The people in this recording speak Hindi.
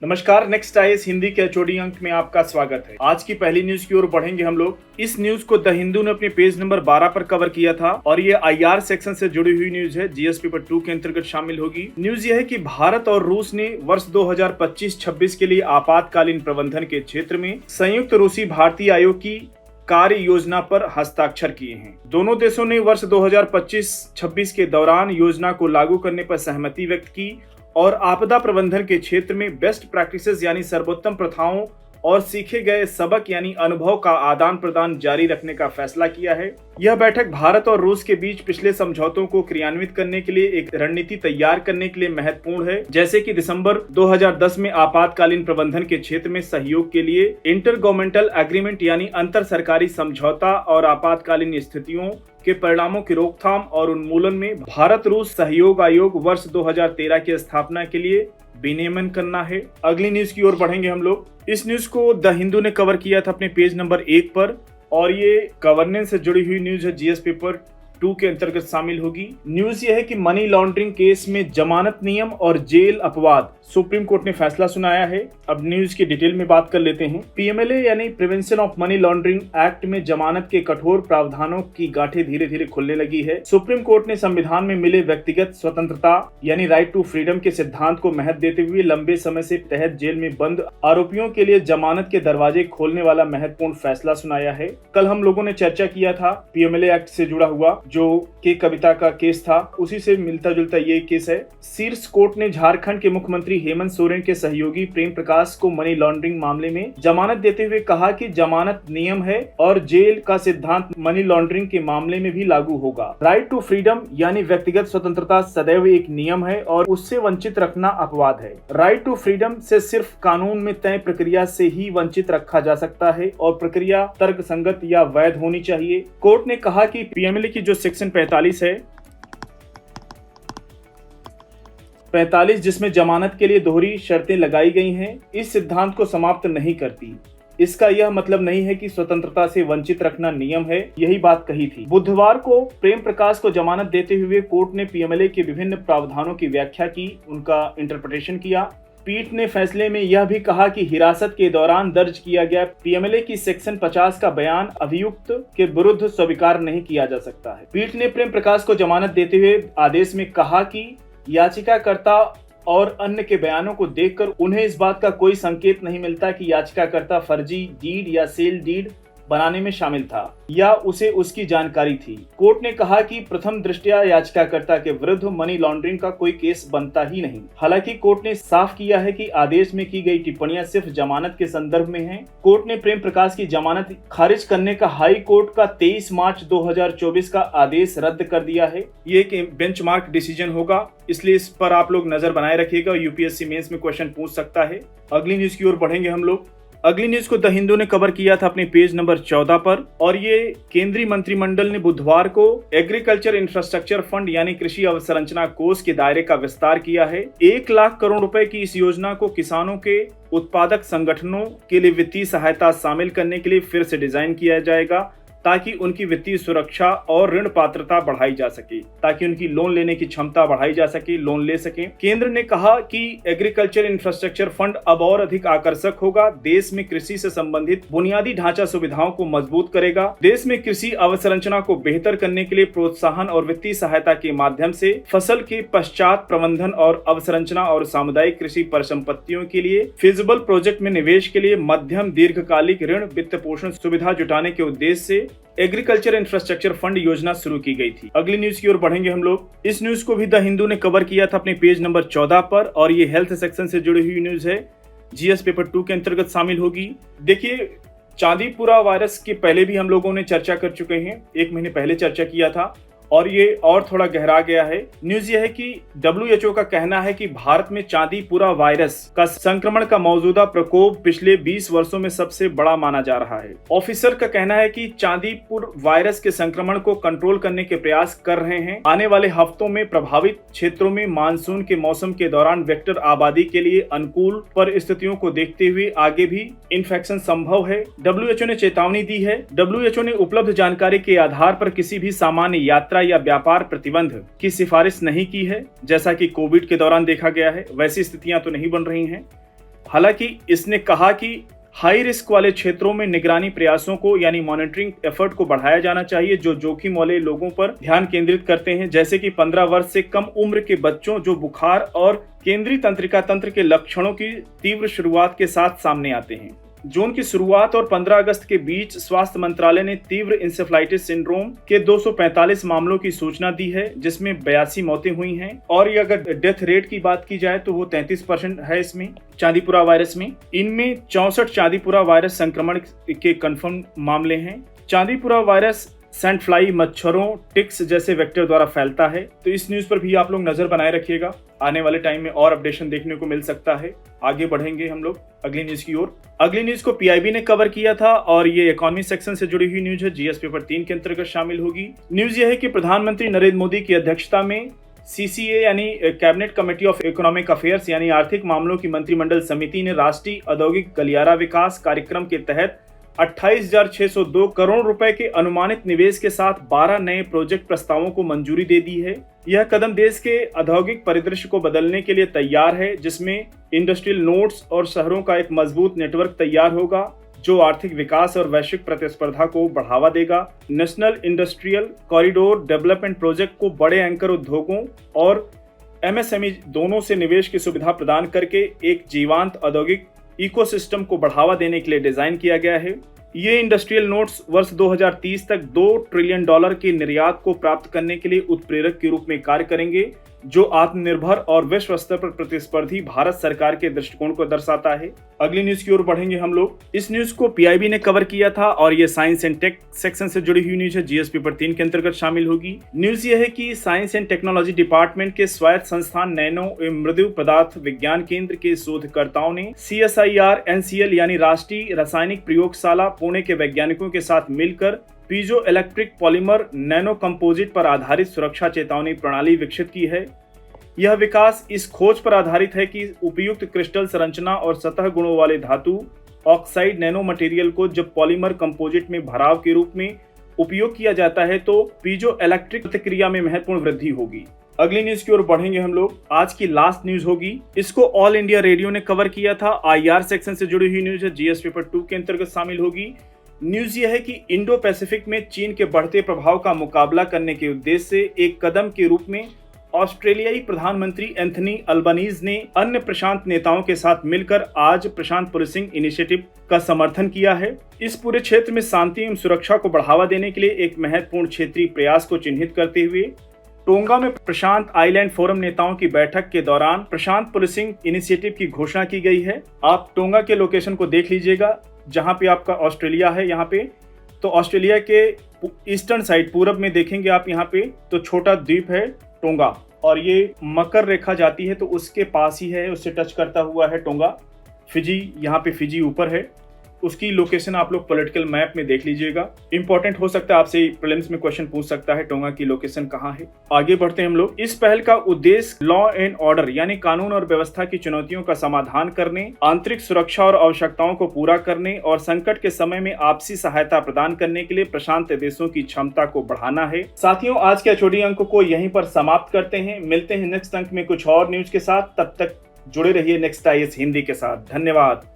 नमस्कार, नेक्स्ट आईएएस हिंदी के एचओडी अंक में आपका स्वागत है। आज की पहली न्यूज की ओर बढ़ेंगे हम लोग। इस न्यूज को द हिंदू ने अपने पेज नंबर 12 पर कवर किया था और ये आईआर सेक्शन से जुड़ी हुई न्यूज है। जीएस पेपर 2 के अंतर्गत शामिल होगी। न्यूज ये है कि भारत और रूस ने वर्ष 2025-26 के लिए आपातकालीन प्रबंधन के क्षेत्र में संयुक्त रूसी भारतीय आयोग की कार्य योजना पर हस्ताक्षर किए हैं। दोनों देशों ने वर्ष 2025-26 के दौरान योजना को लागू करने पर सहमति व्यक्त की और आपदा प्रबंधन के क्षेत्र में बेस्ट प्रैक्टिसेस यानी सर्वोत्तम प्रथाओं और सीखे गए सबक यानी अनुभव का आदान प्रदान जारी रखने का फैसला किया है। यह बैठक भारत और रूस के बीच पिछले समझौतों को क्रियान्वित करने के लिए एक रणनीति तैयार करने के लिए महत्वपूर्ण है, जैसे कि दिसंबर 2010 में आपातकालीन प्रबंधन के क्षेत्र में सहयोग के लिए इंटरगवर्नमेंटल एग्रीमेंट यानी अंतर सरकारी समझौता और आपातकालीन स्थितियों के परिणामों की रोकथाम और उन्मूलन में भारत रूस सहयोग आयोग वर्ष 2013 की स्थापना के लिए विनियमन करना है। अगली न्यूज की ओर बढ़ेंगे हम लोग। इस न्यूज को द हिंदू ने कवर किया था अपने पेज नंबर 1 पर और ये गवर्नेंस से जुड़ी हुई न्यूज है। जीएस पेपर 2 के अंतर्गत शामिल होगी। न्यूज ये है कि मनी लॉन्ड्रिंग केस में जमानत नियम और जेल अपवाद सुप्रीम कोर्ट ने फैसला सुनाया है। अब न्यूज की डिटेल में बात कर लेते हैं। पीएमएलए यानी prevention of money laundering act में जमानत के कठोर प्रावधानों की गांठें धीरे धीरे खुलने लगी है। सुप्रीम कोर्ट ने संविधान में मिले व्यक्तिगत स्वतंत्रता यानी राइट टू फ्रीडम के सिद्धांत को महत्व देते हुए लंबे समय से तहत जेल में बंद आरोपियों के लिए जमानत के दरवाजे खोलने वाला महत्वपूर्ण फैसला सुनाया है। कल हम लोगों ने चर्चा किया था पीएमएलए एक्ट से जुड़ा हुआ जो के कविता का केस था, उसी से मिलता जुलता ये केस है। शीर्ष कोर्ट ने झारखंड के मुख्यमंत्री हेमंत सोरेन के सहयोगी प्रेम प्रकाश को मनी लॉन्ड्रिंग मामले में जमानत देते हुए कहा कि जमानत नियम है और जेल का सिद्धांत मनी लॉन्ड्रिंग के मामले में भी लागू होगा। राइट टू फ्रीडम यानी व्यक्तिगत स्वतंत्रता सदैव एक नियम है और उससे वंचित रखना अपवाद है। राइट टू फ्रीडम से सिर्फ कानून में तय प्रक्रिया से ही वंचित रखा जा सकता है और प्रक्रिया तर्कसंगत या वैध होनी चाहिए। कोर्ट ने कहा कि पीएमएलए की जो सेक्शन 45 है 45 जिसमें जमानत के लिए दोहरी शर्तें लगाई गई हैं, इस सिद्धांत को समाप्त नहीं करती। इसका यह मतलब नहीं है कि स्वतंत्रता से वंचित रखना नियम है, यही बात कही थी। बुधवार को प्रेम प्रकाश को जमानत देते हुए कोर्ट ने पीएमएलए के विभिन्न प्रावधानों की व्याख्या की, उनका इंटरप्रिटेशन किया। पीठ ने फैसले में यह भी कहा कि हिरासत के दौरान दर्ज किया गया पीएमएलए की सेक्शन 50 का बयान अभियुक्त के विरुद्ध स्वीकार नहीं किया जा सकता है। पीठ ने प्रेम प्रकाश को जमानत देते हुए आदेश में कहा कि याचिकाकर्ता और अन्य के बयानों को देखकर उन्हें इस बात का कोई संकेत नहीं मिलता कि याचिकाकर्ता फर्जी डीड या सेल डीड बनाने में शामिल था या उसे उसकी जानकारी थी। कोर्ट ने कहा कि प्रथम दृष्टया याचिकाकर्ता के विरुद्ध मनी लॉन्ड्रिंग का कोई केस बनता ही नहीं। हालांकि कोर्ट ने साफ किया है कि आदेश में की गई टिप्पणियां सिर्फ जमानत के संदर्भ में हैं। कोर्ट ने प्रेम प्रकाश की जमानत खारिज करने का हाई कोर्ट का 23 मार्च 2024 का आदेश रद्द कर दिया है। ये एक बेंचमार्क डिसीजन होगा, इसलिए इस पर आप लोग नजर बनाए रखिएगा। यूपीएससी मेंस में क्वेश्चन पूछ सकता है। अगली न्यूज की ओर बढ़ेंगे हम लोग। अगली न्यूज को द हिंदू ने कवर किया था अपने पेज नंबर 14 पर और ये केंद्रीय मंत्रिमंडल ने बुधवार को एग्रीकल्चर इंफ्रास्ट्रक्चर फंड यानी कृषि अवसंरचना कोष के दायरे का विस्तार किया है। 1 लाख करोड़ रुपए की इस योजना को किसानों के उत्पादक संगठनों के लिए वित्तीय सहायता शामिल करने के लिए फिर से डिजाइन किया जाएगा ताकि उनकी वित्तीय सुरक्षा और ऋण पात्रता बढ़ाई जा सके, ताकि उनकी लोन लेने की क्षमता बढ़ाई जा सके, लोन ले सके। केंद्र ने कहा कि एग्रीकल्चर इंफ्रास्ट्रक्चर फंड अब और अधिक आकर्षक होगा, देश में कृषि से संबंधित बुनियादी ढांचा सुविधाओं को मजबूत करेगा, देश में कृषि अवसंरचना को बेहतर करने के लिए प्रोत्साहन और वित्तीय सहायता के माध्यम से फसल के पश्चात प्रबंधन और अवसंरचना और सामुदायिक कृषि परिसंपत्तियों के लिए फिजिबल प्रोजेक्ट में निवेश के लिए मध्यम दीर्घकालिक ऋण वित्त पोषण सुविधा जुटाने के उद्देश्य से एग्रीकल्चर इंफ्रास्ट्रक्चर फंड योजना शुरू की गई थी। अगली न्यूज की ओर बढ़ेंगे हम लोग। इस न्यूज को भी द हिंदू ने कवर किया था अपने पेज नंबर 14 पर और ये हेल्थ सेक्शन से जुड़ी हुई न्यूज है। जीएस पेपर 2 के अंतर्गत शामिल होगी। देखिए, चांदीपुरा वायरस के पहले भी हम लोगों ने चर्चा कर चुके हैं, 1 महीने पहले चर्चा किया था और ये और थोड़ा गहरा गया है। न्यूज ये है कि WHO का कहना है कि भारत में चांदीपुरा वायरस का संक्रमण का मौजूदा प्रकोप पिछले 20 वर्षों में सबसे बड़ा माना जा रहा है। ऑफिसर का कहना है कि चांदीपुर वायरस के संक्रमण को कंट्रोल करने के प्रयास कर रहे हैं। आने वाले हफ्तों में प्रभावित क्षेत्रों में मानसून के मौसम के दौरान वेक्टर आबादी के लिए अनुकूल परिस्थितियों को देखते हुए आगे भी इन्फेक्शन संभव है। WHO ने चेतावनी दी है। WHO ने उपलब्ध जानकारी के आधार पर किसी भी सामान्य यात्रा या व्यापार प्रतिबंध की सिफारिश नहीं की है। जैसा कि कोविड के दौरान देखा गया है, वैसी स्थितियां तो नहीं बन रही हैं। हालांकि इसने कहा कि हाई रिस्क वाले क्षेत्रों में निगरानी प्रयासों को यानी मॉनिटरिंग एफर्ट को बढ़ाया जाना चाहिए जो जोखिम वाले लोगों पर ध्यान केंद्रित करते हैं, जैसे कि 15 वर्ष से कम उम्र के बच्चों जो बुखार और केंद्रीय तंत्रिका तंत्र के लक्षणों की तीव्र शुरुआत के साथ सामने आते हैं। जून की शुरुआत और 15 अगस्त के बीच स्वास्थ्य मंत्रालय ने तीव्र इंसेफ्लाइटिस सिंड्रोम के 245 मामलों की सूचना दी है, जिसमें 82 मौतें हुई हैं और ये अगर डेथ रेट की बात की जाए तो वो 33% है। इसमें चांदीपुरा वायरस में इनमें 64 चांदीपुरा वायरस संक्रमण के कंफर्म मामले हैं। चांदीपुरा वायरस सैंड फ्लाई मच्छरों टिक्स जैसे वेक्टर द्वारा फैलता है। तो इस न्यूज पर भी आप लोग नजर बनाए रखिएगा, आने वाले टाइम में और अपडेशन देखने को मिल सकता है। आगे बढ़ेंगे हम लोग अगली न्यूज की ओर। अगली न्यूज को पीआईबी ने कवर किया था और ये इकोनॉमी सेक्शन से जुड़ी हुई न्यूज है, जीएस पेपर 3 के अंतर्गत शामिल होगी। न्यूज यह है कि प्रधानमंत्री नरेंद्र मोदी की अध्यक्षता में सीसीए यानी cabinet committee of economic affairs यानी आर्थिक मामलों की मंत्रिमंडल समिति ने राष्ट्रीय औद्योगिक गलियारा विकास कार्यक्रम के तहत 28,602 करोड़ रुपए के अनुमानित निवेश के साथ 12 नए प्रोजेक्ट प्रस्तावों को मंजूरी दे दी है। यह कदम देश के औद्योगिक परिदृश्य को बदलने के लिए तैयार है, जिसमें इंडस्ट्रियल नोड्स और शहरों का एक मजबूत नेटवर्क तैयार होगा जो आर्थिक विकास और वैश्विक प्रतिस्पर्धा को बढ़ावा देगा। National industrial corridor development project को बड़े एंकर उद्योगों और एमएसएमई दोनों से निवेश की सुविधा प्रदान करके एक जीवंत औद्योगिक इकोसिस्टम को बढ़ावा देने के लिए डिजाइन किया गया है। ये इंडस्ट्रियल नोड्स वर्ष 2030 तक $2 ट्रिलियन के निर्यात को प्राप्त करने के लिए उत्प्रेरक के रूप में कार्य करेंगे, जो आत्मनिर्भर और विश्व स्तर पर प्रतिस्पर्धी भारत सरकार के दृष्टिकोण को दर्शाता है। अगली न्यूज की ओर बढ़ेंगे हम लोग। इस न्यूज को पीआईबी ने कवर किया था और ये साइंस एंड टेक सेक्शन से जुड़ी हुई न्यूज है, जीएस पेपर 3 के अंतर्गत शामिल होगी। न्यूज ये है कि साइंस एंड टेक्नोलॉजी डिपार्टमेंट के स्वायत्त संस्थान नैनो एवं मृदु पदार्थ विज्ञान केंद्र के शोधकर्ताओं ने CSIR NCL यानी राष्ट्रीय रासायनिक प्रयोगशाला पुणे के वैज्ञानिकों के साथ मिलकर piezo electric polymer nano composite पर आधारित सुरक्षा चेतावनी प्रणाली विकसित की है। यह विकास इस खोज पर आधारित है कि उपयुक्त क्रिस्टल संरचना और सतह गुणों वाले धातु ऑक्साइड नैनो मटेरियल को जब पॉलीमर कंपोजिट में भराव के रूप में उपयोग किया जाता है तो पीजो इलेक्ट्रिक प्रतिक्रिया में महत्वपूर्ण वृद्धि होगी। अगली न्यूज की ओर बढ़ेंगे हम लोग। आज की लास्ट न्यूज होगी, इसको ऑल इंडिया रेडियो ने कवर किया था। IR सेक्शन से जुड़ी हुई न्यूज है, जीएस पेपर 2 के अंतर्गत शामिल होगी। न्यूज यह है कि इंडो पैसिफिक में चीन के बढ़ते प्रभाव का मुकाबला करने के उद्देश्य से एक कदम के रूप में ऑस्ट्रेलियाई प्रधानमंत्री एंथनी अल्बानीज ने अन्य प्रशांत नेताओं के साथ मिलकर आज प्रशांत पुलिसिंग इनिशिएटिव का समर्थन किया है। इस पूरे क्षेत्र में शांति एवं सुरक्षा को बढ़ावा देने के लिए एक महत्वपूर्ण क्षेत्रीय प्रयास को चिन्हित करते हुए टोंगा में प्रशांत आइलैंड फोरम नेताओं की बैठक के दौरान प्रशांत पुलिसिंग इनिशिएटिव की घोषणा की गई है। आप टोंगा के लोकेशन को देख लीजिएगा, जहां पे आपका ऑस्ट्रेलिया है। यहाँ पे तो ऑस्ट्रेलिया के ईस्टर्न साइड पूरब में देखेंगे आप, यहाँ पे तो छोटा द्वीप है टोंगा और ये मकर रेखा जाती है तो उसके पास ही है, उससे टच करता हुआ है टोंगा। फिजी, यहाँ पे फिजी ऊपर है, उसकी लोकेशन आप लोग पॉलिटिकल मैप में देख लीजिएगा। इंपॉर्टेंट हो सकता है, आपसे प्रीलिम्स में क्वेश्चन पूछ सकता है टोंगा की लोकेशन कहाँ है। आगे बढ़ते हैं हम लोग। इस पहल का उद्देश्य लॉ एंड ऑर्डर यानी कानून और व्यवस्था की चुनौतियों का समाधान करने, आंतरिक सुरक्षा और आवश्यकताओं को पूरा करने और संकट के समय में आपसी सहायता प्रदान करने के लिए प्रशांत देशों की क्षमता को बढ़ाना है। साथियों, आज के छोटी अंक को यहीं पर समाप्त करते हैं। मिलते हैं नेक्स्ट अंक में कुछ और न्यूज के साथ। तब तक जुड़े रहिए नेक्स्ट IAS हिंदी के साथ। धन्यवाद।